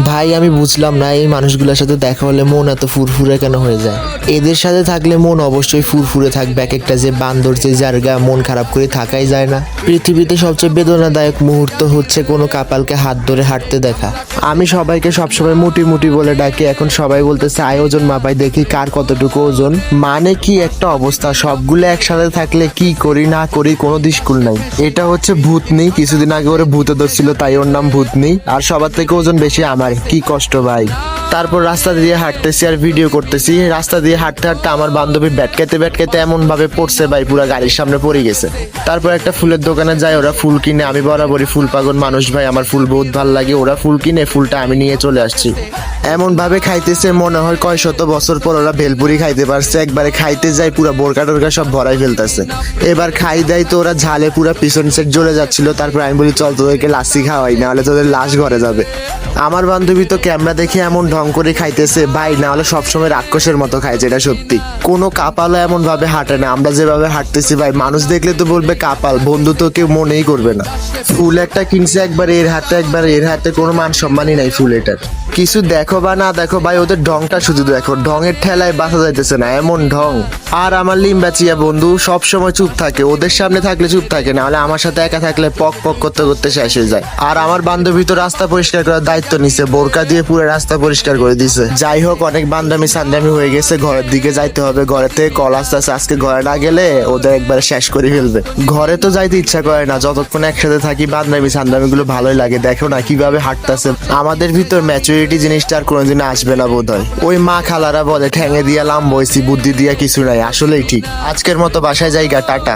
ভাই আমি বুঝলাম না এই মানুষগুলোর সাথে দেখা হলে মন এত ফুরফুরে কেন হয়ে যায়। এদের সাথে থাকলে মন অবশ্যই ফুরফুরে থাকবে। এক একটা যে বান্দর যে জায়গা মন খারাপ করে থাকাই যায় না। পৃথিবীতে সবচেয়ে বেদনাদায়ক মুহূর্ত হচ্ছে কোনো কাপালকে হাত ধরে হাঁটতে দেখা। আমি সবাইকে সবসময় মুটি মুটি বলে ডাকি, এখন সবাই বলতেছে আয় ওজন মাপাই দেখি কার কতটুকু ওজন। মানে কি একটা অবস্থা, সবগুলো একসাথে থাকলে কি করি না করি কোনো দিশকুল নাই। এটা হচ্ছে ভূতনি, কিছুদিন আগে ওরে ভূতে ধরছিল তাই ওর নাম ভূতনি। আর সবার থেকে ওজন বেশি আমার, কি কষ্ট ভাই। তারপর রাস্তা দিয়ে হাঁটতেছি আর ভিডিও করতেছি। রাস্তা দিয়ে হাঁটতে হাঁটতে আমার বান্ধবী ব্যাটকাইতে এমন ভাবে পড়ছে ভাই, পুরা গাড়ির সামনে পড়ে গেছে। তারপর একটা ফুলের দোকানে যায়, ওরা ফুল কিনে। আমি বরাবরই ফুল পাগল মানুষ ভাই, আমার ফুল বহুত ভাল লাগে। ওরা ফুল কিনে, ফুলটা আমি নিয়ে চলে আসছি। এমন ভাবে খাইতেছে মনে হয় কয় শত বছর পর ওরা ভেলপুরি খাইতে পারছে। একবারে খাইতে যায় পুরা বোরকা টোরকা সব ভরাই ফেলতেছে। এবার খাই দেয় তো ওরা ঝালে পুরা পিছন সেট জ্বলে যাচ্ছিল। তারপর আমি বলি চল তোদেরকে লাসি খাওয়াই, নাহলে তোদের লাশ ঘরে যাবে। আমার বান্ধবী তো ক্যামেরা দেখে এমন ঢং করে খাইতেছে ভাই, না হলে সবসময় রাক্ষসের মতো খায়, যেটা সত্যি। কোনো কাপালও এমন ভাবে হাঁটে না। আমরা যেভাবে হাঁটতেছি ভাই, মানুষ দেখলে তো বলবে কাপাল, বন্ধু তো কেউ মনেই করবে না। ফুল একটা কিনছে, একবার এর হাতে একবার এর হাতে, কোনো মান সম্মানই নাই ফুল এটার। কিছু দেখো বা না দেখো ভাই, ওদের ঢংটা শুধু দেখো, ঢঙের ঠেলায় বাঁচা যাইতেছে না, এমন ঢং। আর আমার লিম্বাচিয়া বন্ধু সব সময় চুপ থাকে, ওদের সামনে থাকলে চুপ থাকে, না হলে আমার সাথে একা থাকলে পক পক করতে করতে শেষ হয়ে যায়। আর আমার বান্ধবী তো রাস্তা পরিষ্কার করার দায়িত্ব নিছে, বোরকা দিয়ে পুরো রাস্তা পরিষ্কার করে দিছে। যাই হোক, অনেক বান্দামি সান্দামি হয়ে গেছে, ঘরের দিকে যাইতে হবে। ঘরে থেকে কল আসতেছে, আজকে ঘরে না গেলে ওদের একবার শেষ করে ফেলবে। ঘরে তো যাইতে ইচ্ছা করে না, যতক্ষণ একসাথে থাকি বান্দামি সান্দামি গুলো ভালোই লাগে। দেখো না কিভাবে হাঁটতেছে। আমাদের ভিতর ম্যাচুরিটি জিনিসটা আর কোনোদিন আসবে না বোধ হয়। ওই মা খালারা বলে ঠ্যাঙে দিয়া লাম বইছি, বুদ্ধি দিয়া কিছু নাই, আসলেই ঠিক। আজকের মতো বাসায় যাইগা, টাটা।